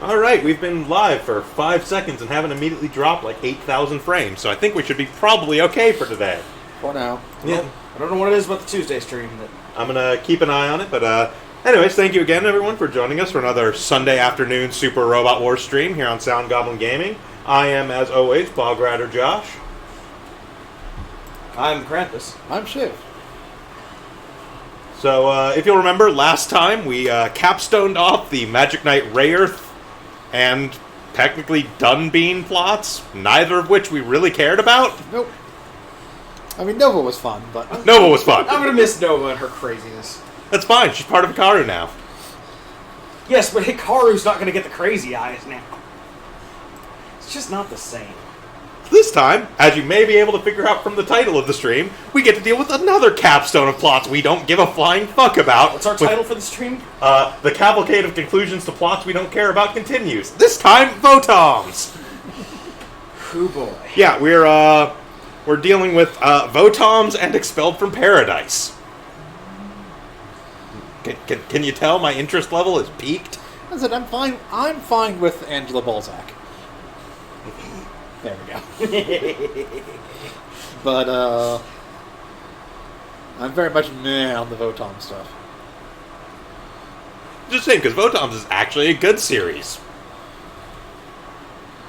Alright, we've been live for 5 seconds and haven't immediately dropped like 8,000 frames, so I think we should be probably okay for today. For now. Yeah. I don't know what it is about the Tuesday stream. I'm gonna keep an eye on it, but anyways, thank you again everyone for joining us for another Sunday afternoon Super Robot Wars stream here on Sound Goblin Gaming. I am, as always, Bog Rider Josh. I'm Krampus. I'm Shiv. So, if you'll remember, last time we capstoned off the Magic Knight Rayearth and technically Dunbean plots, neither of which we really cared about. Nope. I mean, Nova was fun, but... Nova was fun. I'm gonna miss Nova and her craziness. That's fine, she's part of Hikaru now. Yes, but Hikaru's not gonna get the crazy eyes now. It's just not the same. This time, as you may be able to figure out from the title of the stream, we get to deal with another capstone of plots we don't give a flying fuck about. What's our title for the stream? The cavalcade of conclusions to plots we don't care about continues. This time, VOTOMS! Oh boy. Yeah, we're dealing with VOTOMS and Expelled from Paradise. Can you tell my interest level is peaked? Listen, I'm fine with Angela Balzac. There we go. But, I'm very much meh on the Votom stuff. Just saying, because VOTOMS is actually a good series.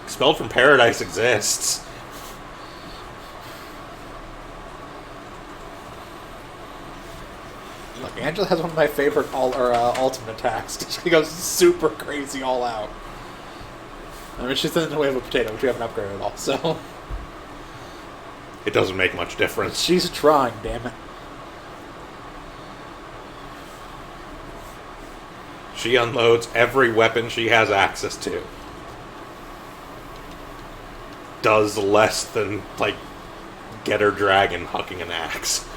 Expelled from Paradise exists. Look, Angela has one of my favorite ultimate attacks. She goes super crazy all out. I mean, she's in the way of a potato, which we haven't upgraded at all, so... It doesn't make much difference. She's trying, damn it. She unloads every weapon she has access to. Does less than, like, get her dragon hucking an axe.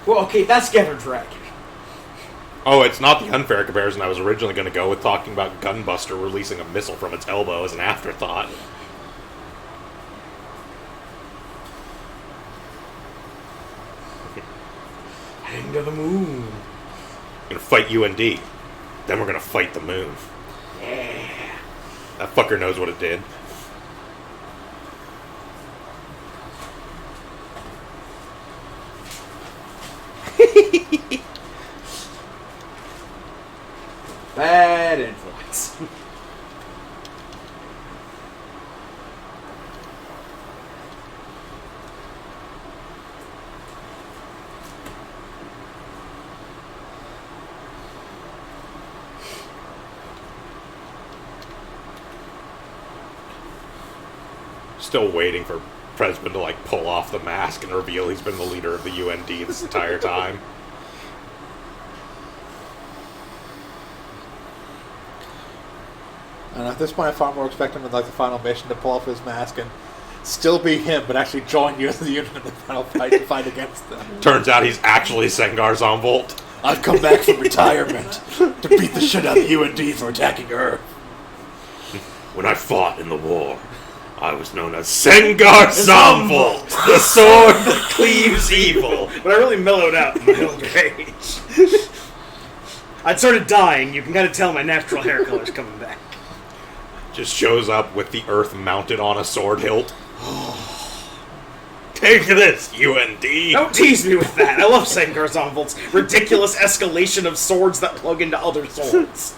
Well, okay, that's Getter Dragon. Oh, it's not the unfair comparison I was originally going to go with, talking about Gunbuster releasing a missile from its elbow as an afterthought. Heading to the moon. We're going to fight UND. Then we're going to fight the moon. Yeah. That fucker knows what it did. Bad influence. Still waiting for Presbin to, like, pull off the mask and reveal he's been the leader of the UND this entire time. And at this point, I far more expect him in like the final mission to pull off his mask and still be him, but actually join you as the unit in the final fight to fight against them. Turns out he's actually Sengar Zombolt. I've come back from retirement to beat the shit out of UND for attacking Earth. When I fought in the war, I was known as Sengar Zombolt, the sword that cleaves evil. But I really mellowed out in my older age. I'd started dying. You can kind of tell my natural hair color's coming back. Just shows up with the earth mounted on a sword hilt. Take this, UND! Don't tease me with that. I love Sengar Zombolt's ridiculous escalation of swords that plug into other swords.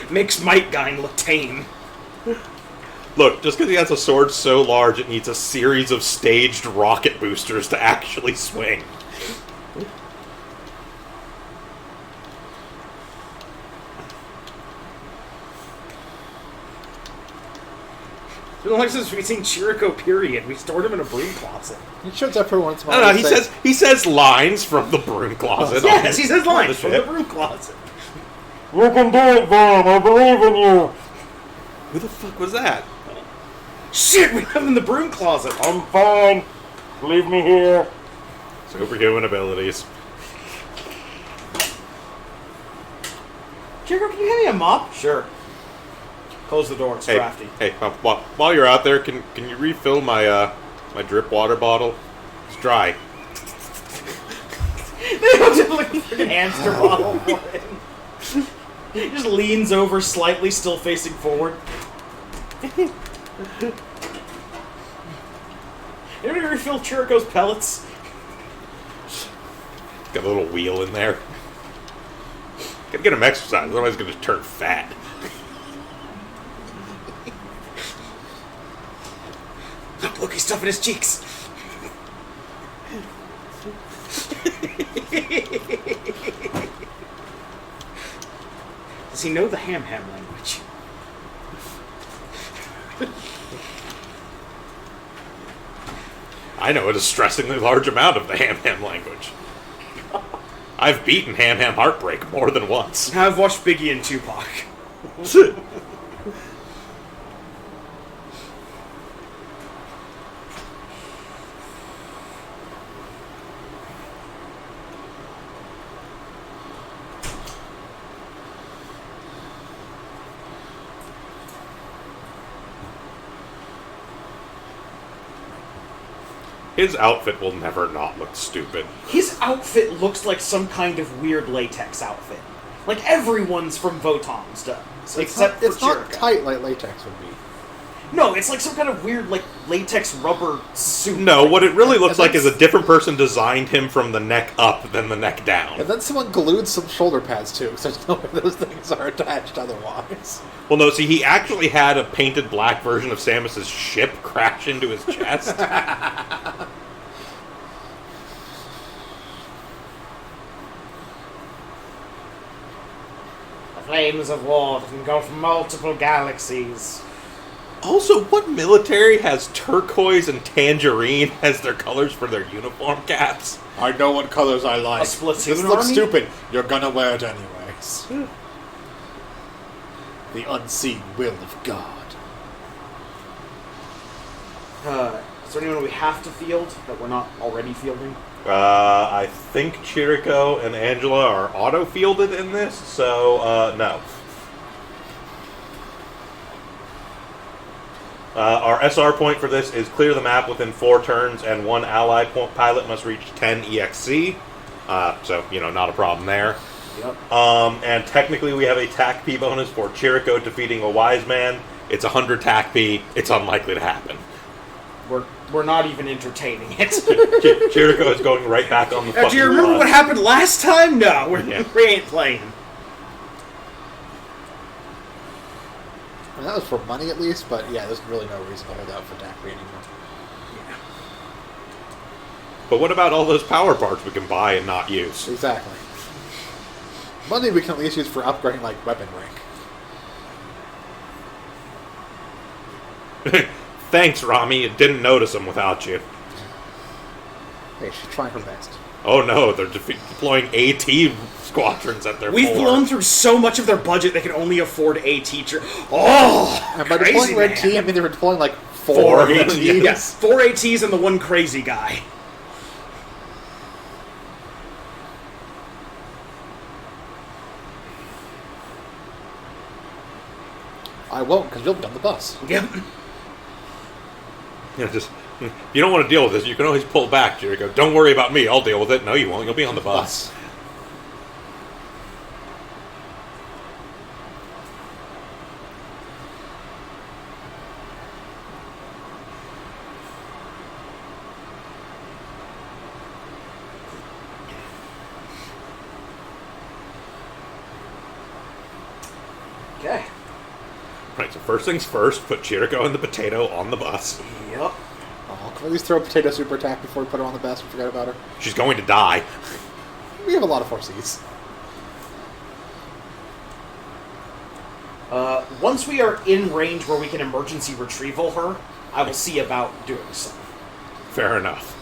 Makes Might Guy look tame. Look, just because he has a sword so large it needs a series of staged rocket boosters to actually swing. It's been long since we've seen Chirico, period. We stored him in a broom closet. He shows up every once in a I while. don't know, he says lines from the broom closet. Yes, he says lines from the ship. broom closet. You can do it, Vaughn. I believe in you. Who the fuck was that? Shit, we have him in the broom closet. I'm fine. Leave me here. Superhuman abilities. Chirico, can you hand me a mop? Sure. Close the door, it's drafty. Hey, while you're out there, can you refill my my drip water bottle? It's dry. They don't just look like an hamster bottle for him. He just leans over slightly, still facing forward. Anybody refill Chirico's pellets? Got a little wheel in there. Gotta get him exercise, otherwise he's gonna turn fat. Look, he's stuffing his cheeks. Does he know the ham language? I know a distressingly large amount of the ham language. I've beaten Ham Heartbreak more than once. I've watched Biggie and Tupac. His outfit will never not look stupid. His outfit looks like some kind of weird latex outfit. Like everyone's from VOTOMS does. Except for it's not Chirico. tight like latex would be. No, it's like some kind of weird, like, latex rubber suit. No, what it really looks And like is a different person designed him from the neck up than the neck down. And then someone glued some shoulder pads too, because there's no way those things are attached otherwise. Well, no, see, he actually had a painted black version of Samus's ship crash into his chest. Flames of war that can go from multiple galaxies. Also, what military has turquoise and tangerine as their colors for their uniform caps? I know what colors I like. A Splatoon This looks army? stupid. You're gonna wear it anyways. The unseen will of God. Is there anyone we have to field that we're not already fielding? I think Chirico and Angela are auto-fielded in this, so, no. Our SR point for this is clear the map within 4 turns, and 1 ally pilot must reach 10 EXC. So, not a problem there. Yep. And technically we have a TAC P bonus for Chirico defeating a Wise Man. It's 100 TAC P. It's unlikely to happen. We're not even entertaining it. Chirico is going right back on the fucking Do you remember bus. what happened last time? No, we ain't playing. I mean, that was for money at least, but yeah, there's really no reason to hold out for Dacry anymore. Yeah. But what about all those power parts we can buy and not use? Exactly. Money we can at least use for upgrading, like, weapon rank. Thanks, Rami. It didn't notice them without you. Hey, she's trying her best. Oh no, they're deploying AT squadrons at their We've fore. blown through so much of their budget they can only afford a teacher. Oh, And by crazy deploying Red man. T, I mean they were deploying like 4 4 ATs. Yes, 4 ATs and the one crazy guy. I won't, because you'll be on the bus. Yep. Just you don't want to deal with this. You can always pull back. Jericho. Don't worry about me. I'll deal with it. No, you won't. You'll be on the bus. Okay. Right. So first things first. Put Chirico and the potato on the bus. Yep. Oh, can we at least throw a potato super attack before we put her on the bus and forget about her? She's going to die. We have a lot of 4Cs. Once we are in range where we can emergency retrieval her, I will see about doing so. Fair enough.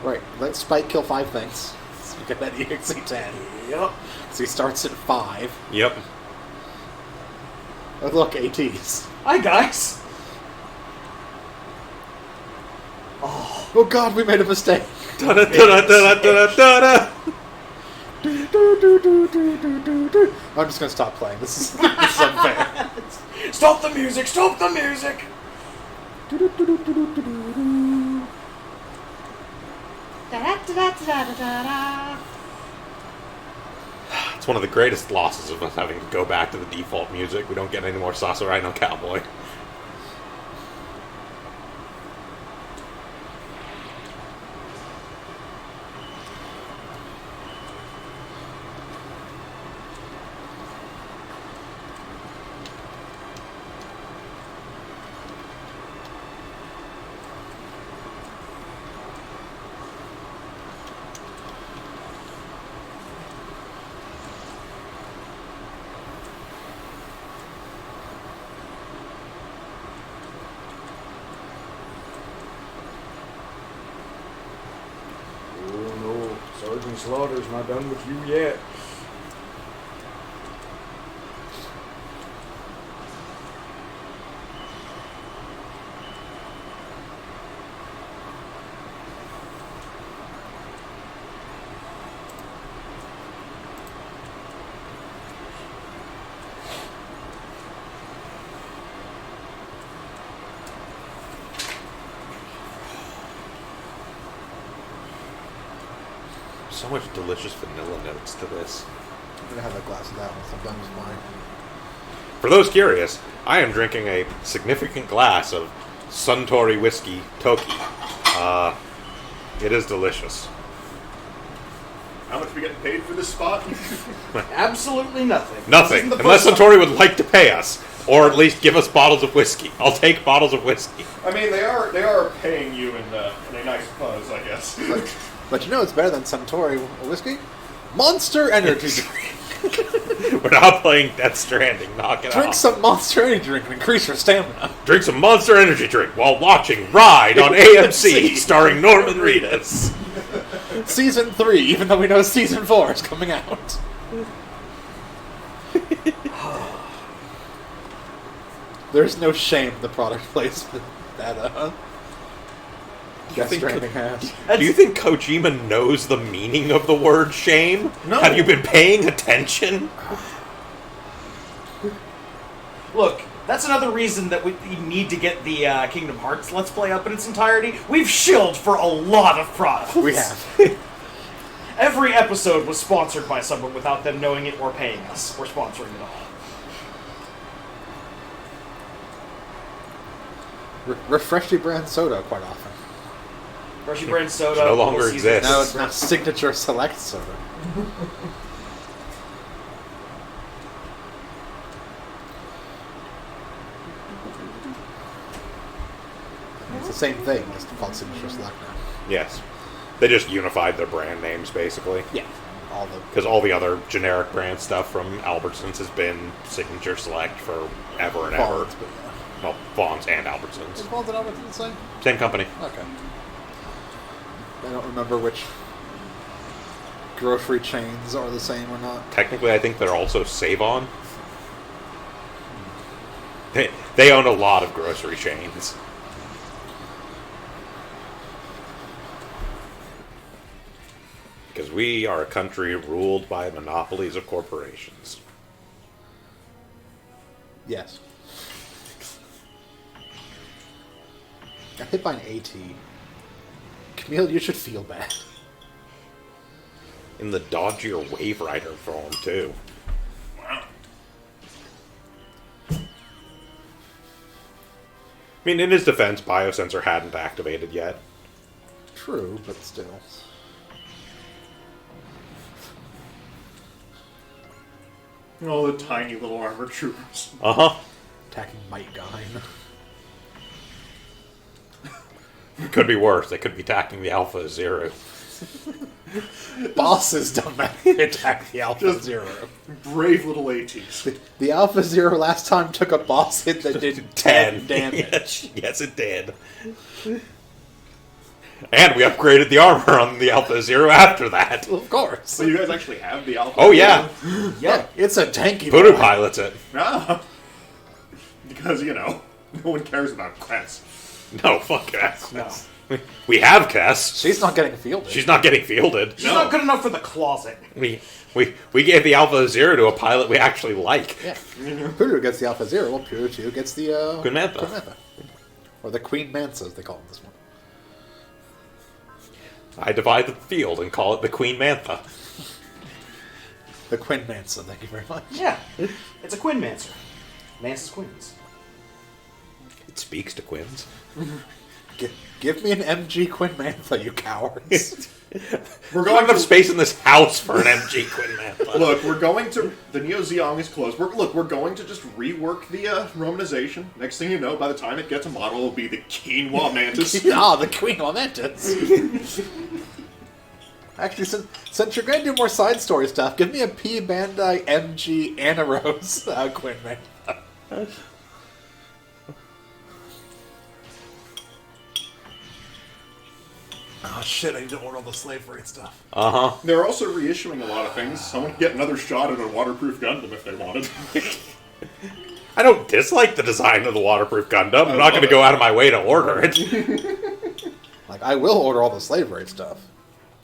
Right, let Spike kill 5 things. So we get that EXC 10. Yep. So he starts at 5. Yep. Oh, look, ATs. Hi, guys. Oh god, we made a mistake. Da-da, da-da, da-da, da-da, da-da. I'm just gonna stop playing. This is unfair. Stop the music! Stop the music! It's one of the greatest losses of us having to go back to the default music. We don't get any more Sasarai no Cowboy. Oh no, Sergeant Slaughter's not done with you yet. So much delicious vanilla notes to this. I'm gonna have a glass of that once I'm done with mine. For those curious, I am drinking a significant glass of Suntory whiskey Toki. It is delicious. How much we getting paid for this spot? Absolutely nothing. Nothing, This isn't the unless first Suntory would like to pay us, or at least give us bottles of whiskey. I'll take bottles of whiskey. I mean, they are paying you in a nice buzz, I guess. But you know it's better than Suntory whiskey? Monster Energy drink. We're not playing Death Stranding. Knock it Drink off. some Monster Energy drink and increase your stamina. Drink some Monster Energy drink while watching Ride on AMC, starring Norman Reedus. Season 3, even though we know Season 4 is coming out. There's no shame the product placement that Death think- Stranding has. Do you think Kojima knows the meaning of the word shame? No. Have you been paying attention? Look, that's another reason that we need to get the Kingdom Hearts Let's Play up in its entirety. We've shilled for a lot of products. We have. Every episode was sponsored by someone without them knowing it or paying us or sponsoring it all. Refreshy brand soda quite often. Hershey brand soda No longer Little Caesars. exists. Now it's not Signature Select soda. It's the same thing, it's called Signature Select now. Yes. They just unified their brand names, basically. Yeah. All the Because all the other generic brand stuff from Albertsons has been Signature Select for ever and ever. Bonds, but yeah. Well, Vons and Albertsons. Is Bonds and Albertsons the same? Same company. Okay. I don't remember which grocery chains are the same or not. Technically, I think they're also Save-On. They own a lot of grocery chains. Because we are a country ruled by monopolies of corporations. Yes. Got hit by an AT. Camille, you should feel bad. In the dodgier Wave Rider form, too. Wow. I mean, in his defense, Biosensor hadn't activated yet. True, but still. All the tiny little armored troopers. Uh-huh. Attacking Might Gine. Could be worse. They could be attacking the Alpha Zero. Bosses don't attack the Alpha Just- Zero. Brave little ATs. The Alpha Zero last time took a boss hit that did 10 damage. Yes, it did. And we upgraded the armor on the Alpha Zero after that. Of course. So you guys actually have the Alpha? Oh, yeah. Yeah, it's a tanky Voodoo boy. pilots it. Ah. Because, no one cares about Quest. No, fuck that. No. We have Kess. She's not getting fielded. She's not getting fielded. She's not good enough for the closet. We gave the Alpha Zero to a pilot we actually like. Yeah. Puru gets the Alpha Zero, while Puru 2 gets the Queen Mantha. Queen Mantha. Or the Queen Mansa, as they call it in this one. I divide the field and call it the Queen Mantha. The Quinn Mansa, thank you very much. Yeah, it's a Quinn Mancer. Mance's Quins. It speaks to Quins. Give me an MG Quinn Mantha, you cowards. We're Not going enough to space in this house for an MG Quinn Mantha. look. We're going to the Neo Zeong is closed. We're going to just rework the Romanization. Next thing you know, by the time it gets a model, it'll be the Quinoa Mantis. Ah, the Queen Mantis. Actually, since you're going to do more side story stuff, give me a P Bandai MG Anarose Quinn Mantha. Oh shit, I need to order all the slave rate stuff. Uh-huh. They're also reissuing a lot of things. Someone could get another shot at a waterproof Gundam if they wanted. I don't dislike the design of the waterproof Gundam. I'm not going to go out of my way to order it. Like, I will order all the slave rate stuff.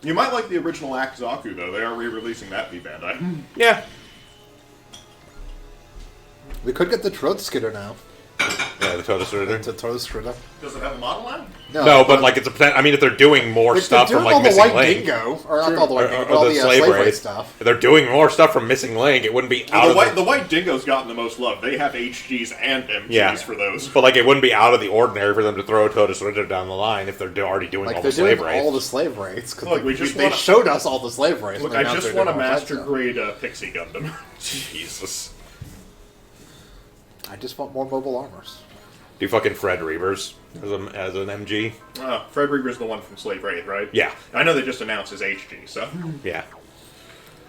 You might like the original Akizaku, though. They are re-releasing that V Bandai. Yeah. We could get the Trotskidder now. Yeah, the Totosuda. The Trotskidder. Does it have a model line? No, but like it's a potential. I mean, if they're doing more If stuff they're from doing like all the Missing White Link, Dingo, or not all the White Dingo, but or all the the slave slave rate race stuff. if they're doing more stuff from Missing Link, it wouldn't be out Well, of the White Dingo's gotten the most love. They have HGs and MGs for those. But like, it wouldn't be out of the ordinary for them to throw a Totosuda down the line if they're already doing Like, all they're the slave doing rates. all the slave rates. Because Look, they showed us all the slave rates. Look, when I they announced just they're want a doing all that master stuff. grade Pixie Gundam. Jesus. I just want more mobile armors. Do fucking Fred Reavers as an MG? Fred Reaver's the one from Slave Wraith, right? Yeah. I know they just announced his HG, so. Yeah.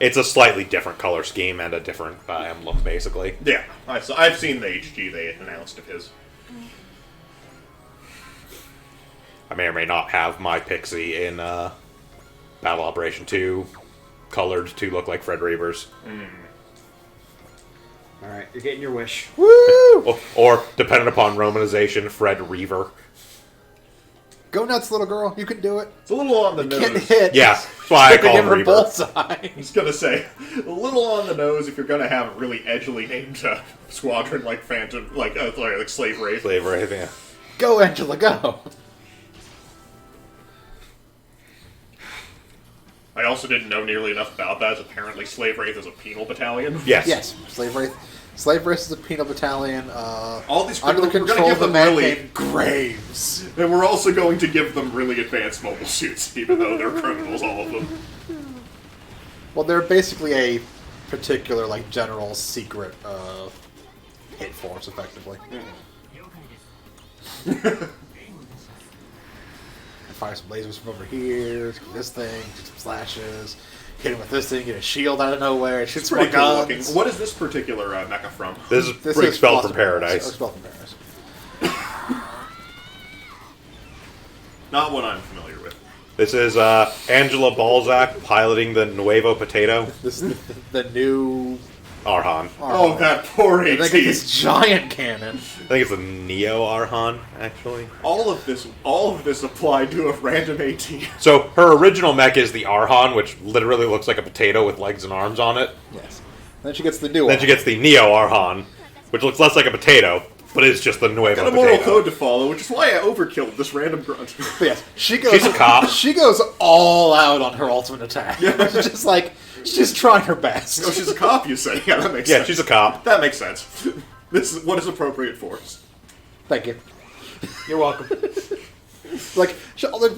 It's a slightly different color scheme and a different emblem, basically. Yeah, I've seen the HG they announced of his. I may or may not have my Pixie in Battle Operation 2 colored to look like Fred Reavers. Alright, you're getting your wish. Woo! Or, dependent upon Romanization, Fred Reaver. Go nuts, little girl. You can do it. It's a little on the Can't nose. hit. Yeah, that's why I call Give him her Reaver. bullseye. I was gonna say, a little on the nose if you're gonna have a really edgily named squadron like Phantom, like Slave Wraith. Slave Wraith, yeah. Go, Angela, go. I also didn't know nearly enough about that. Apparently, Slave Wraith is a penal battalion. Yes. Yes, Slave Wraith. Slave Wraith is a penal battalion. All these under the we're gonna control give of a them man really, named Graves. and we're also going to give them really advanced mobile suits, even though they're criminals, all of them. Well, they're basically a particular, like, general secret hit force, effectively. Fire some lasers from over here, do this thing, do some slashes, hit him with this thing, get a shield out of nowhere, shoot some more Pretty cool looking. guns. What is this particular mecha from? This is This pretty is spelled Lost from in Paradise. Paradise. Oh, spelled from Paradise. Not one I'm familiar with. This is Angela Balzac piloting the Nuevo Potato. This is the new... Arhan. Oh, that poor They AT. got this giant cannon. I think it's a Neo Arhan, actually. All of this applied to a random AT. So her original mech is the Arhan, which literally looks like a potato with legs and arms on it. Yes. Then she gets the new Then one. she gets the Neo Arhan, which looks less like a potato, but is just the Nuevo Got a moral Potato. code to follow, which is why I overkilled this random grunt. But yes, she goes. She's a cop. She goes all out on her ultimate attack. She's just like she's trying her best. Oh, she's a cop, you say? Yeah, that makes Yeah, sense. she's a cop. That makes sense. This is what is appropriate force. Thank you. You're welcome. Like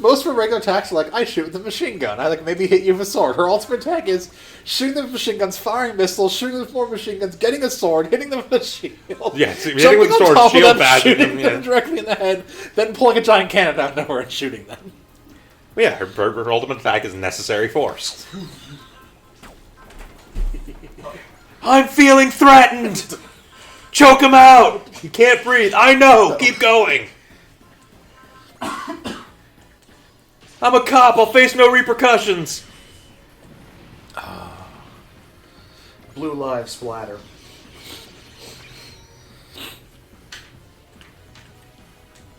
most of her regular attacks are like I shoot with a machine gun. I like maybe hit you with a sword. Her ultimate attack is shooting them with machine guns, firing missiles, shooting them with more machine guns, getting a sword, hitting them with a shield. Yeah, so hitting jumping with a on sword, top of shield them, bashing shooting them, yeah. them directly in the head, then pulling a giant cannon out of nowhere and shooting them. Yeah, her ultimate attack is necessary force. I'm feeling threatened! Choke him out! He can't breathe. I know! Keep going! I'm a cop. I'll face no repercussions. Blue lives splatter.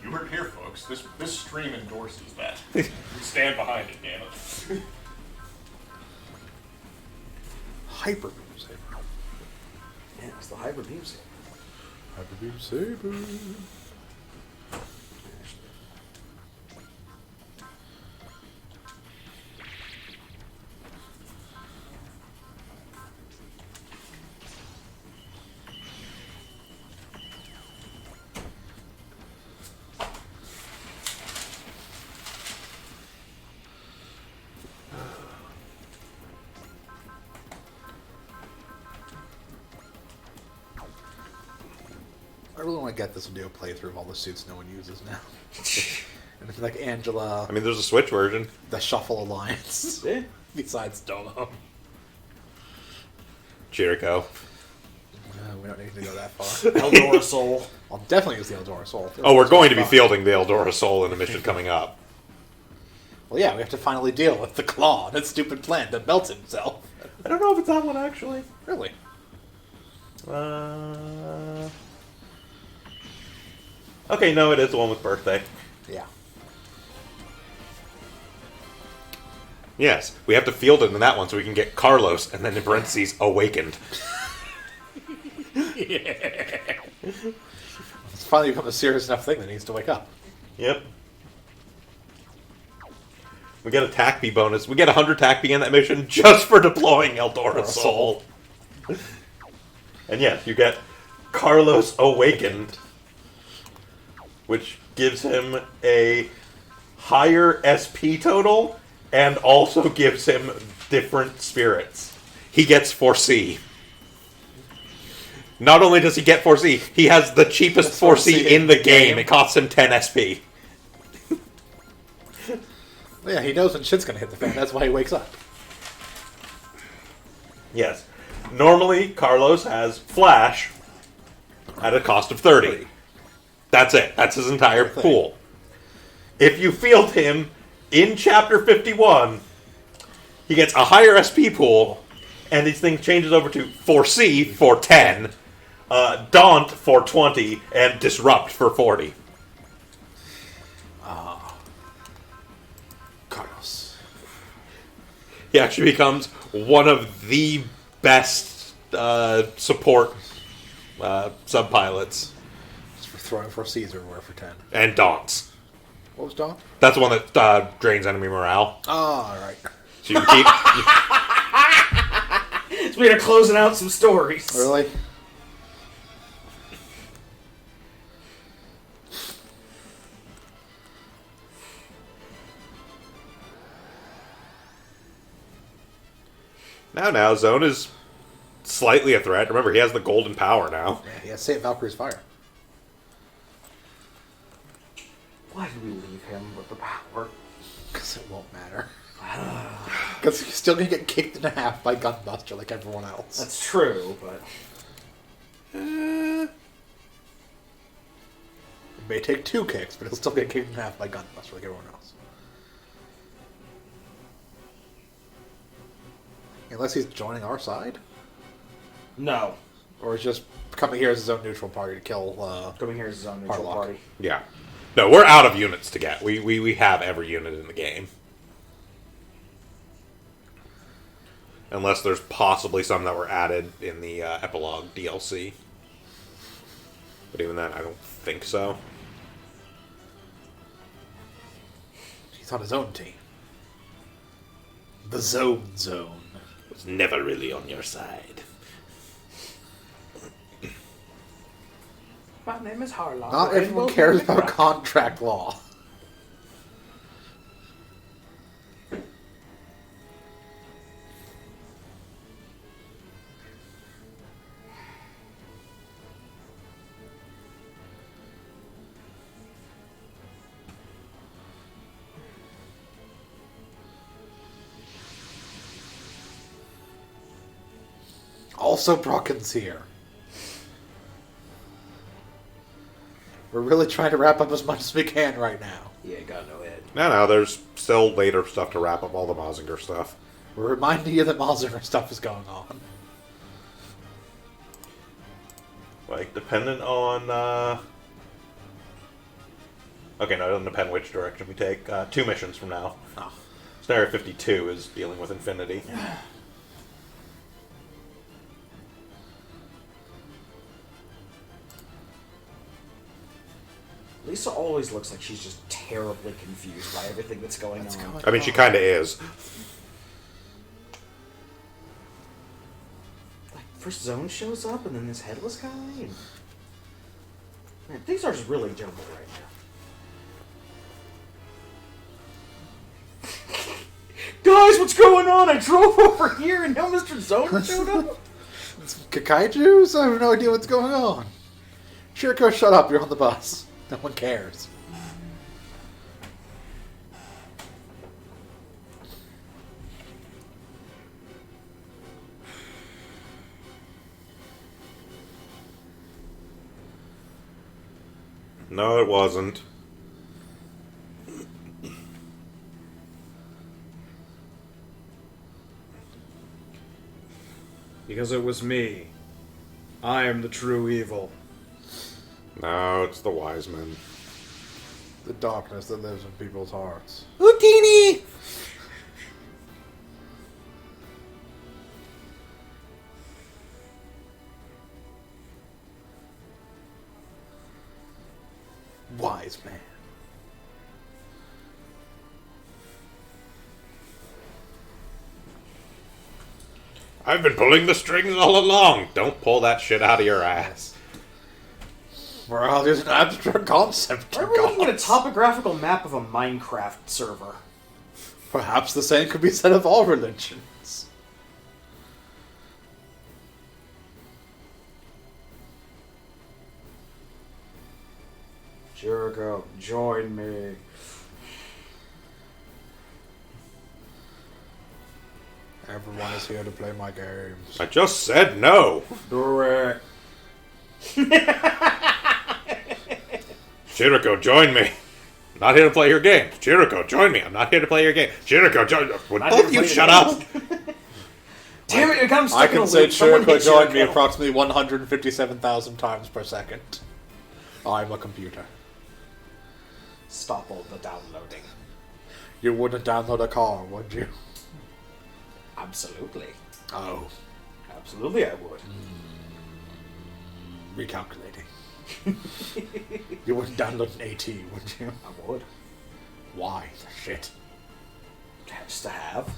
You heard here, folks. This stream endorses that. Stand behind it, damn it. Hyper beam saber. Yeah, it's the hybrid beam saber. Hyper beam saber. really want to get this and do a playthrough of all the suits no one uses now. And if like Angela, I mean, there's a Switch version. the Shuffle Alliance, Eh? besides Domo. Chirico. We don't need to go that far. Eldora Soul. I'll definitely use the Eldora Soul. Oh, we're going to be Fun. fielding the Eldora Soul in a mission coming up. Well, yeah, we have to finally deal with the Claw, that stupid plant that melts himself. I don't know if it's that one, actually. Really? Okay, no, it is the one with birthday. Yeah. Yes, we have to field it in that one so we can get Carlos, and then in parentheses, awakened. It's finally become a serious enough thing that needs to wake up. Yep. We get a TACP bonus. We get 100 TACP in that mission just for deploying Eldora Soul. And yes, you get Carlos awakened, which gives him a higher SP total and also gives him different spirits. He gets 4C. Not only does he get 4C, he has the cheapest 4C in the game. It costs him 10 SP. Yeah, he knows when shit's gonna hit the fan. That's why he wakes up. Yes. Normally, Carlos has Flash at a cost of 30. That's it. That's his entire pool. If you field him in Chapter 51, he gets a higher SP pool, and these things changes over to 4C for 10, Daunt for 20, and Disrupt for 40. Carlos. He actually becomes one of the best support subpilots. Just for throwing for Caesar or for 10. And Daunts. What was Dawn? That's the one that drains enemy morale. Oh, alright. So you can keep... So we are closing out some stories. Really? Now, Zone is slightly a threat. Remember, he has the golden power now. Yeah, he has St. Valkyrie's Fire. Why did we leave him with the power? Because it won't matter. Because he's still going to get kicked in half by Gunbuster like everyone else. That's true, but... It may take 2 kicks, but he'll still get kicked in half by Gunbuster like everyone else. Unless he's joining our side? No. Or is just coming here as his own neutral party to kill, Coming here as his own neutral Harlock. party. Yeah. No, we're out of units to get. We have every unit in the game. Unless there's possibly some that were added in the Epilogue DLC. But even then, I don't think so. He's on his own team. The Zone. It's never really on your side. My name is Harlock. Not everyone cares about contract law. Also, Brocken's here. We're really trying to wrap up as much as we can right now. Yeah, got no head. No, there's still later stuff to wrap up all the Mazinger stuff. We're reminding you that Malzahar stuff is going on. Like, dependent on... Okay, no, it doesn't depend which direction we take. 2 missions from now. Oh. Scenario 52 is dealing with Infinity. Lisa always looks like she's just terribly confused by everything that's going on. I mean, she kind of is. Like, first Zone shows up, and then this headless guy, and... Man, things are just really jumbled right now. Guys, what's going on? I drove over here, and now Mr. Zone showed up? Kakaijus? I have no idea what's going on. Chirico, shut up. You're on the bus. No one cares. No, it wasn't. Because it was me. I am the true evil. No, it's the wise men. The darkness that lives in people's hearts. Houdini! Wise man. I've been pulling the strings all along. Don't pull that shit out of your ass. Well, there's an abstract concept. Why are we looking at a topographical map of a Minecraft server? Perhaps the same could be said of all religions. Jericho, join me. Everyone is here to play my games. I just said no. Do it. Chirico, join me. I'm not here to play your game. Chirico, join me. I'm not here to play your game. Chirico, join me. Would Not both here to of you play shut your up? Damn it, it comes I stuck in can a say loop. Someone Chirico hit joined me Chirico. approximately 157,000 times per second. I'm a computer. Stop all the downloading. You wouldn't download a car, would you? Absolutely. Oh. Absolutely I would. Recalculating. You wouldn't download an AT, would you? I would. Why? Shit. Just to have.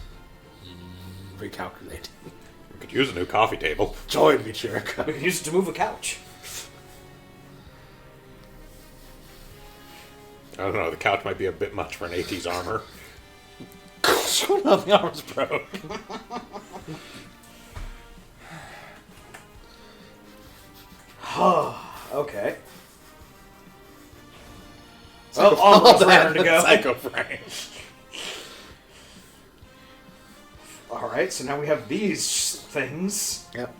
Recalculating. We could use a new coffee table. Join me, Chirico. We can use it to move a couch. I don't know, the couch might be a bit much for an AT's armor. Shut up, the arm's broke. Okay. Psycho- All forever to go. Psycho frame. Alright, so now we have these things. Yep.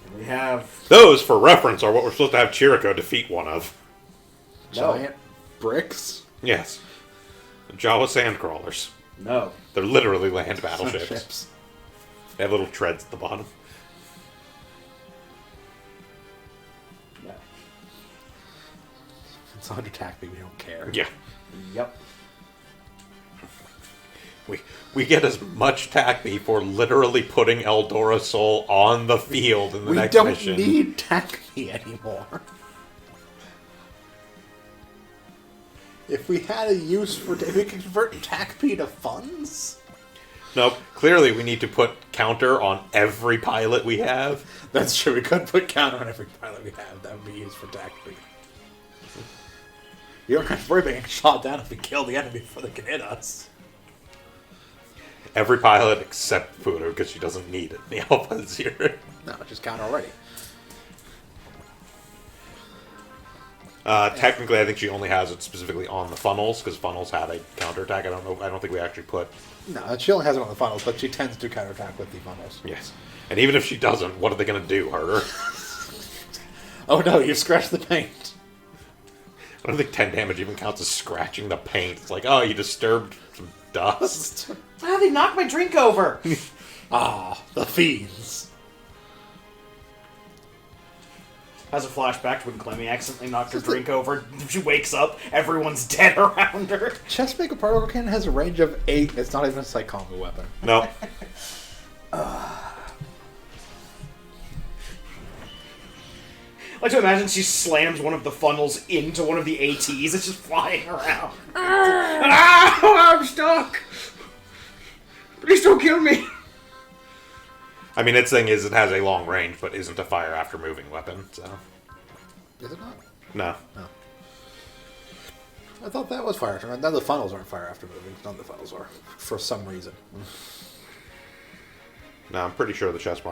And we have... Those, for reference, are what we're supposed to have Chirico defeat one of. Giant bricks. Yes. The Jawa sandcrawlers. No. They're literally land battleships. Ships. They have little treads at the bottom. No. It's under attack, but we don't care. Yeah. Yep. We get as much TACB for literally putting Eldora Soul on the field in the We next don't mission. need TACP anymore. If we had a use for... If we could convert TACP to funds? Nope. Clearly, we need to put counter on every pilot we have. That's true. We could put counter on every pilot we have. That would be used for TACP. You don't have to worry about getting shot down if we kill the enemy before they can hit us. Every pilot except Fudo, because she doesn't need it. The Alpha is here. No, just counter already. Technically, I think she only has it specifically on the funnels, because funnels have a counterattack. I don't think we actually put... No, she only has it on the funnels, but she tends to counterattack with the funnels. Yes. And even if she doesn't, what are they going to do? Hurt her? Oh no, you scratched the paint. I don't think 10 damage even counts as scratching the paint. It's like, oh, you disturbed some dust. Ah, they knocked my drink over! Ah, the fiends. Has a flashback to when Clemmy accidentally knocked her drink over. She wakes up, everyone's dead around her. Chest Maker Particle Cannon has a range of 8. It's not even a Psychoma weapon. No. I like to imagine she slams one of the funnels into one of the ATs. It's just flying around. Ah, I'm stuck. Please don't kill me. I mean, its thing is it has a long range, but isn't a fire after moving weapon, so... Is it not? No. No. I thought that was fire after. None of the funnels aren't fire after moving. None of the funnels are, for some reason. No, I'm pretty sure the chest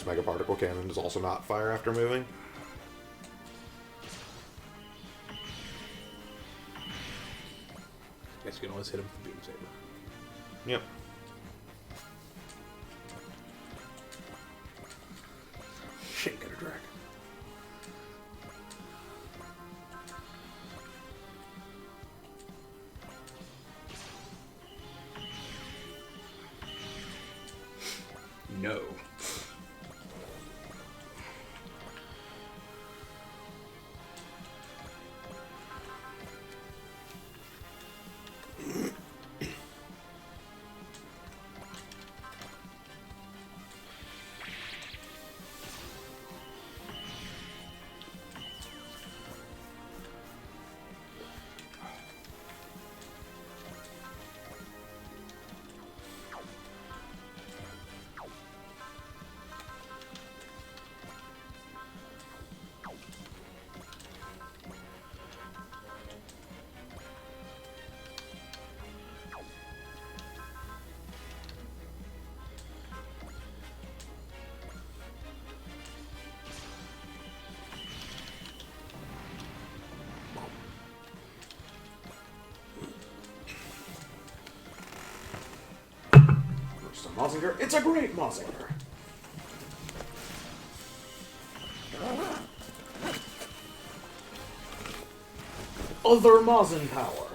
mega particle cannon is also not fire after moving. you can always hit him with the beam saber. Yep. Shit, get a dragon. No. First a Mazinger. It's a great Mazinger. Other Mazin power.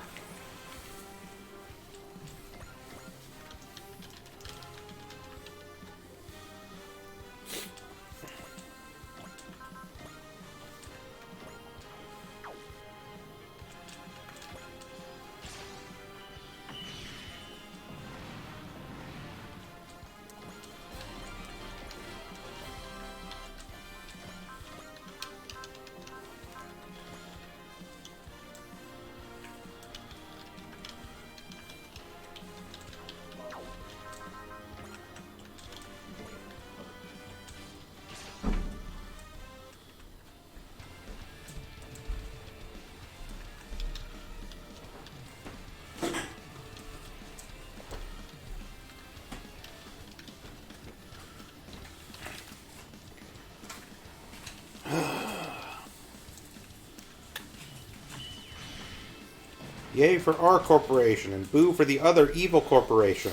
Yay for our corporation and boo for the other evil corporation.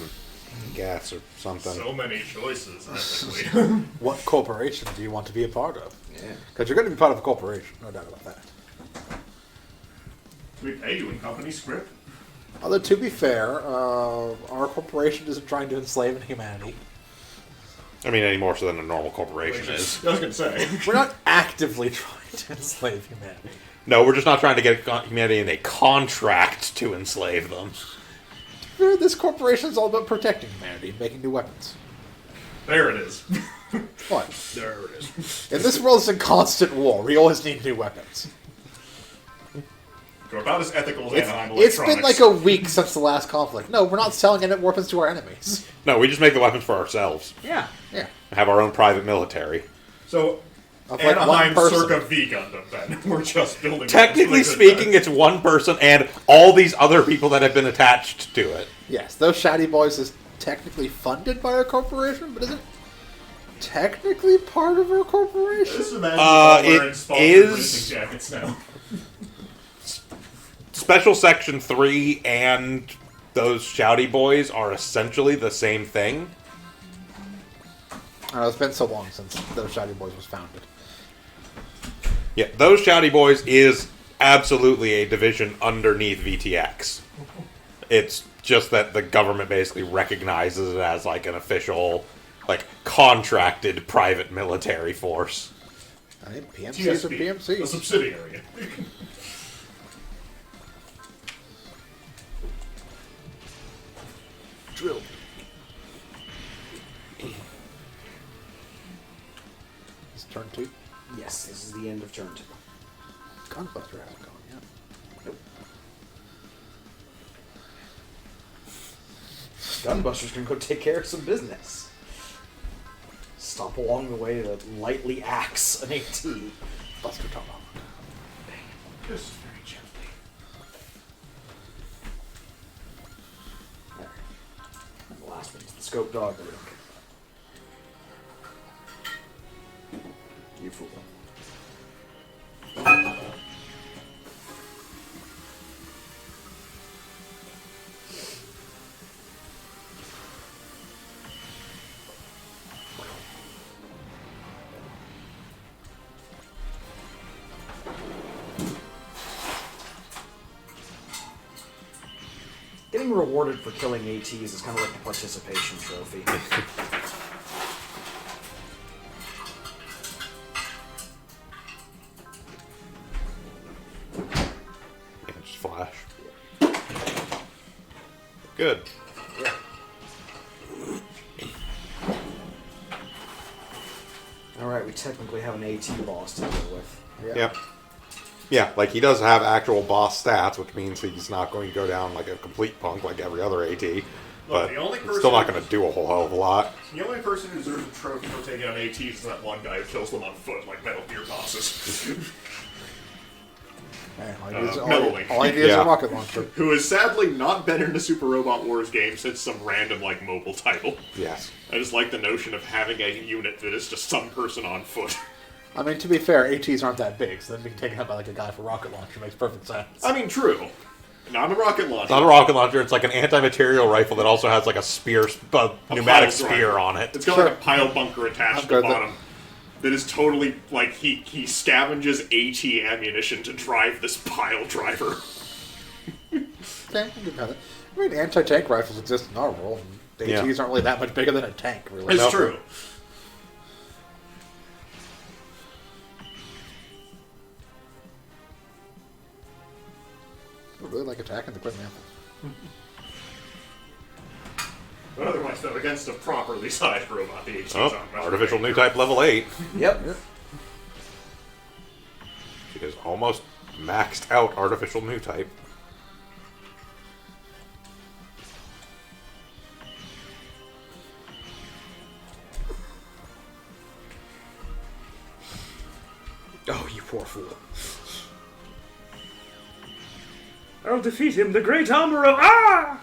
Gas or something. So many choices, ethically. What corporation do you want to be a part of? Yeah. Because you're going to be part of a corporation, no doubt about that. We pay you in company script. Although, to be fair, our corporation isn't trying to enslave humanity. I mean, any more so than a normal corporation I is. was gonna say. We're not actively trying to enslave humanity. No, we're just not trying to get humanity in a contract to enslave them. This corporation is all about protecting humanity and making new weapons. There it is. What? There it is. In this world, it's in constant war. We always need new weapons. You're about as ethical as Anaheim It's Electronics. been like a week since the last conflict. No, we're not selling any weapons to our enemies. No, we just make the weapons for ourselves. Yeah. Yeah. Have our own private military. So, Of like one Anaheim person. circa V Gundam, then. We're just building... Technically really good speaking, guns. it's one person and all these other people that have been attached to it. Yes, those Shady Boys is technically funded by our corporation, but isn't technically part of our corporation. Just imagine all it wearing sponsored is- racing jackets now. Special Section 3 and those Shouty Boys are essentially the same thing. I don't know, it's been so long since those Shady Boys was founded. Yeah, those Shouty Boys is absolutely a division underneath VTX. It's just that the government basically recognizes it as like an official, like contracted private military force. I think PMCs are TSP, a PMCs. subsidiary. Drill. It's turn 2. Yes, this is the end of turn 2. Gunbuster hasn't gone yet. Nope. Gunbuster's gonna go take care of some business. Stop along the way to lightly axe an AT. Buster Tomahawk. Just very gently. There. And the last one's the scope dog. But we don't care. You fool. rewarded for killing ATs is kind of like the participation trophy. Yeah, just flash. Good. Yeah. Alright, we technically have an AT boss to deal with. Yep. Yeah, like he does have actual boss stats, which means he's not going to go down like a complete punk like every other AT. But the only it's still not person- going to do a whole hell of a lot. The only person who deserves a trophy for taking out ATs is that one guy who kills them on foot like Metal Gear bosses. Man, mellowing. all I need is Yeah. a rocket launcher. Who has sadly not been in a Super Robot Wars game since some random like mobile title. Yes. I just like the notion of having a unit that is just some person on foot. I mean, to be fair, ATs aren't that big, so them being taken out by like a guy for rocket launcher makes perfect sense. I mean, true. Not a rocket launcher. It's not a rocket launcher, it's like an anti-material rifle that also has like a spear, pneumatic pile spear driver. on it. It's got Sure. like a pile bunker attached to the good, bottom. That is totally like he scavenges AT ammunition to drive this pile driver. Okay, I can give that. I mean, anti-tank rifles exist in our world, and Yeah. ATs aren't really that much bigger than a tank, really. It's No. true. I really like attacking the quick mantle. But otherwise, though, against a properly sized robot, the ATs Oh, aren't much artificial bigger. new type level 8. Yep. She is almost maxed out artificial new type. Oh, you poor fool. I'll defeat him, the great armorer. Ah!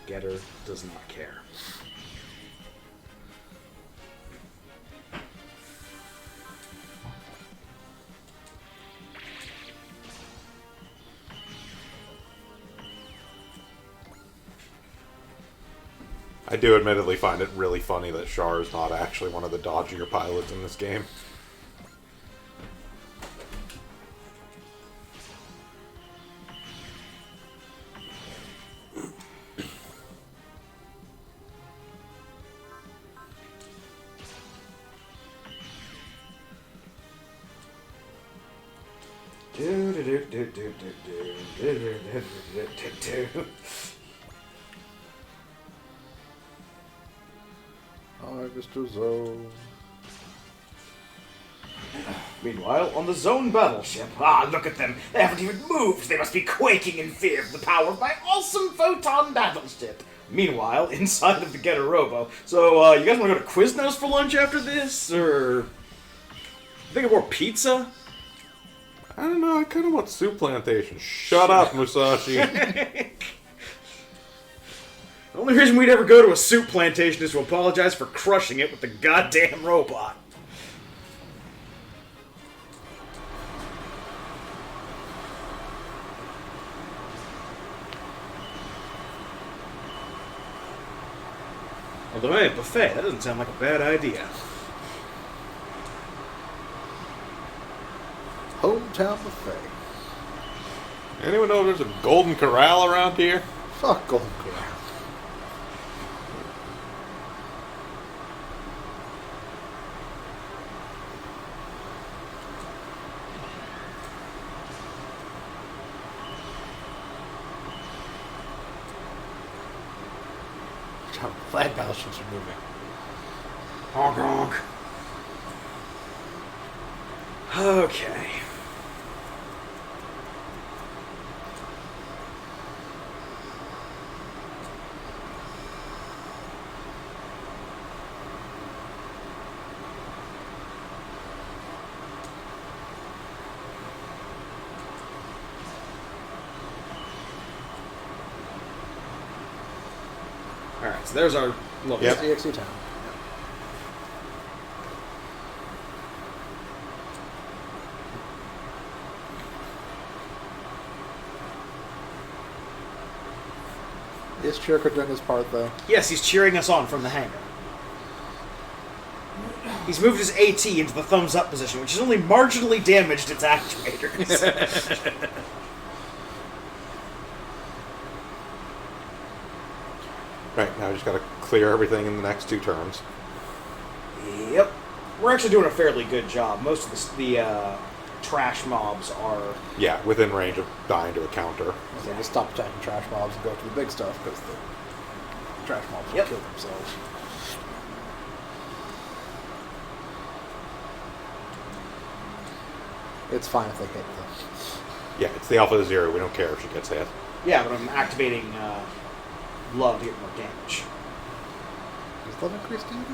Getter does not care. I do admittedly find it really funny that Char is not actually one of the dodgier pilots in this game. Hi, Mr. Zone. Meanwhile, on the Zone battleship, look at them. They haven't even moved. They must be quaking in fear of the power of my awesome photon battleship. Meanwhile, inside of the Getter Robo. So, you guys want to go to Quiznos for lunch after this, or think of more pizza? I don't know, I kind of want soup plantation. Shut up, Musashi. The only reason we'd ever go to a soup plantation is to apologize for crushing it with the goddamn robot. Although, hey, buffet, that doesn't sound like a bad idea. Hometown buffet. Anyone know if there's a Golden Corral around here? Fuck Golden Corral. I'm glad battleships are moving. Honk honk. Okay. Alright, so there's our look. Yep. EXE town. Is Chirka doing his part, though? Yes, he's cheering us on from the hangar. He's moved his AT into the thumbs up position, which has only marginally damaged its actuators. Right, now I just gotta clear everything in the next 2 turns. Yep. We're actually doing a fairly good job. Most of the trash mobs are... Yeah, within range of dying to a counter. So just stop attacking trash mobs and go to the big stuff, because the trash mobs will Yep. kill themselves. It's fine if they hit them. Yeah, it's the Alpha 0. We don't care if she gets hit. Yeah, but I'm activating Love to get more damage. Does love increase damage?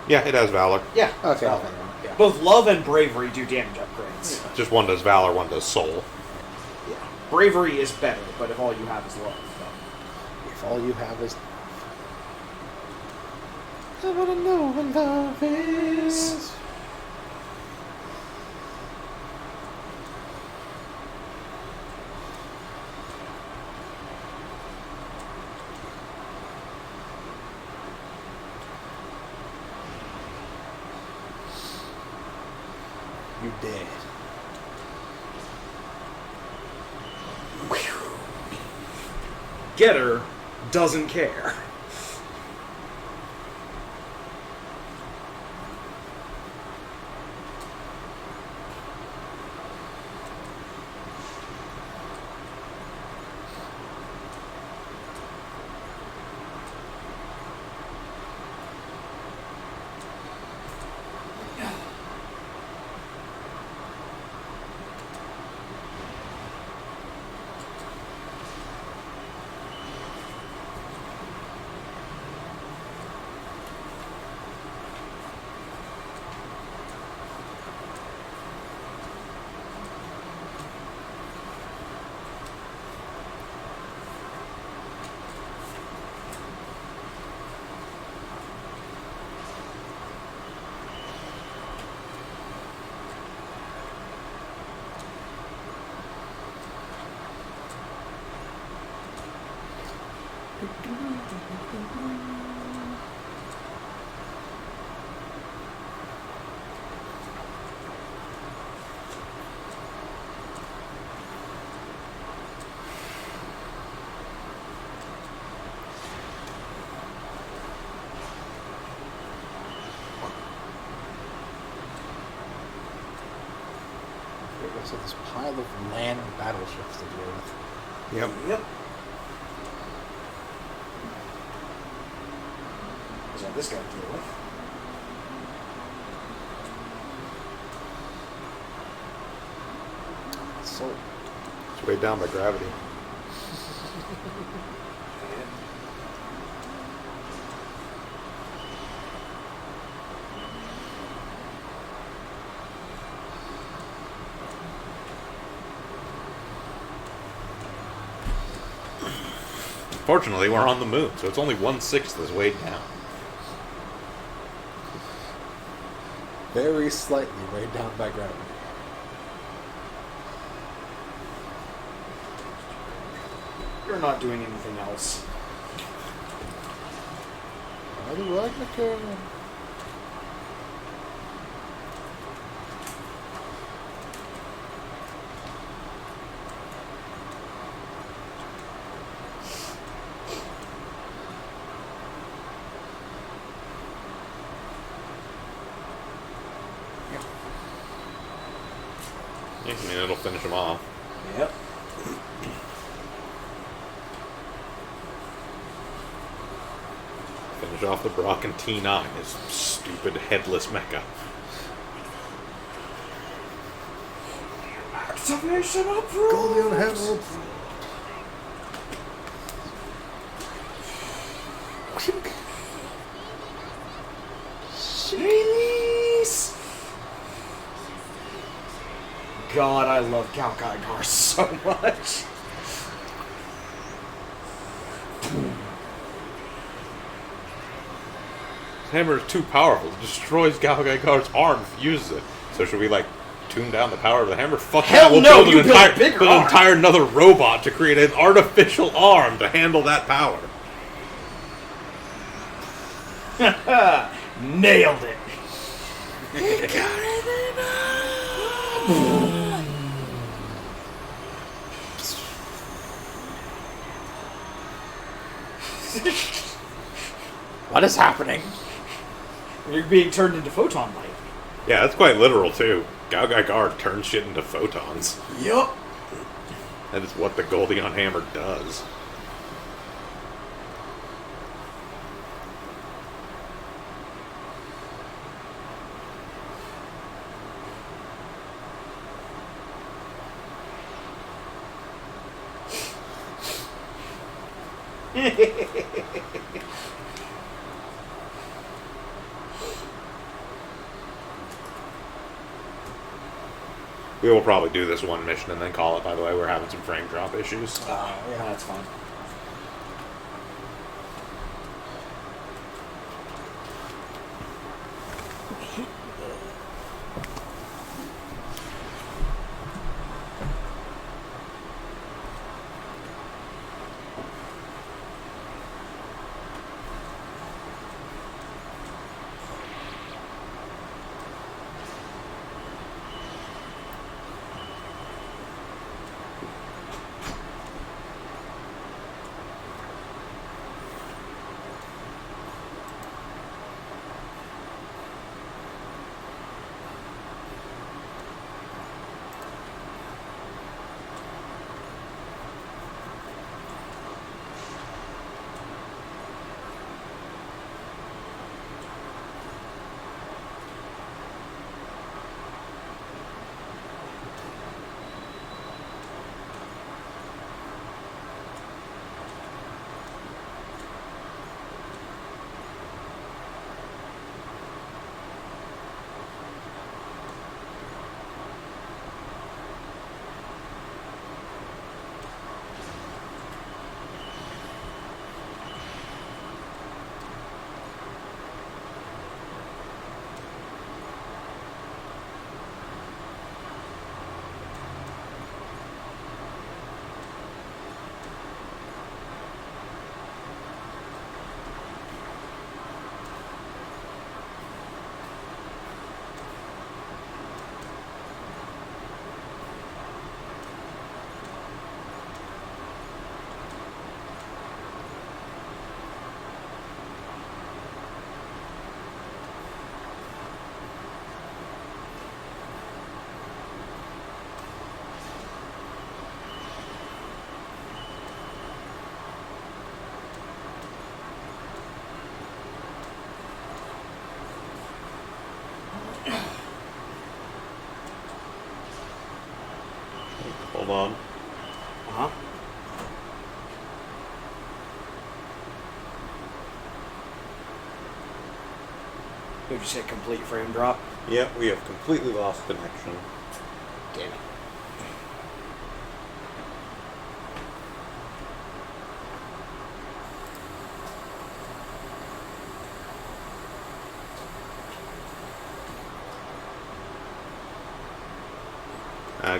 Yeah, it has Valor. Yeah. Okay. Valor. Yeah. Both Love and Bravery do damage upgrades. Just one does Valor, one does Soul. Yeah. Bravery is better, but if all you have is Love, then... If all you have is... I wanna know what love is. You dead. Getter doesn't care. So this pile of land battleships to deal with. Yep. Yep. What's that this guy to deal with? So, It's weighed down by gravity. Fortunately, we're on the moon, so it's only 1/6 is weighed down. very slightly weighed down by gravity. You're not doing anything else. Why do I care? I mean, it'll finish them off. Yep. Finish off the Brock and T9, his stupid headless mecha. Activation approved! Golden Herald. Release! God, I love Cavalcade so much. His hammer is too powerful. It destroys Galgagar's arm if he uses it. So should we, like, tune down the power of the hammer? Fuck Hell that. We'll no, build you an build a entire, bigger build an arm. entire another robot to create an artificial arm to handle that power. Nailed it. What is happening? You're being turned into photon light. Yeah, that's quite literal, too. Gao Gai Guard turns shit into photons. Yup. That is what the Goldion Hammer does. We will probably do this one mission and then call it, by the way. We're having some frame drop issues. Yeah, that's fine. Hold on. Uh-huh. Did you say complete frame drop? Yep, we have completely lost connection. Damn it.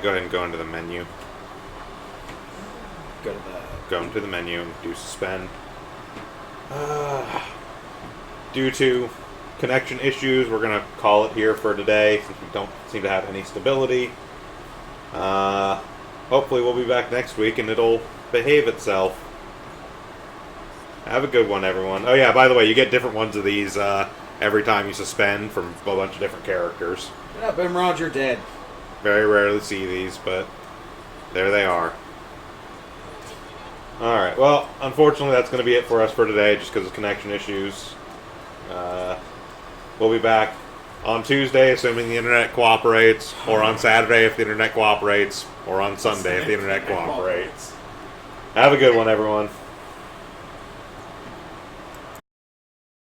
Go ahead and go into the menu. Go to the... Go into the menu and do suspend. Due to connection issues, we're going to call it here for today since we don't seem to have any stability. Hopefully we'll be back next week and it'll behave itself. Have a good one, everyone. Oh yeah, by the way, you get different ones of these every time you suspend from a bunch of different characters. Yeah, Bimrod, you're dead. Very rarely see these, but there they are. Alright, well, unfortunately that's going to be it for us for today, just because of connection issues. We'll be back on Tuesday, assuming the internet cooperates, or on Saturday if the internet cooperates, or on Sunday if the internet cooperates. Have a good one, everyone.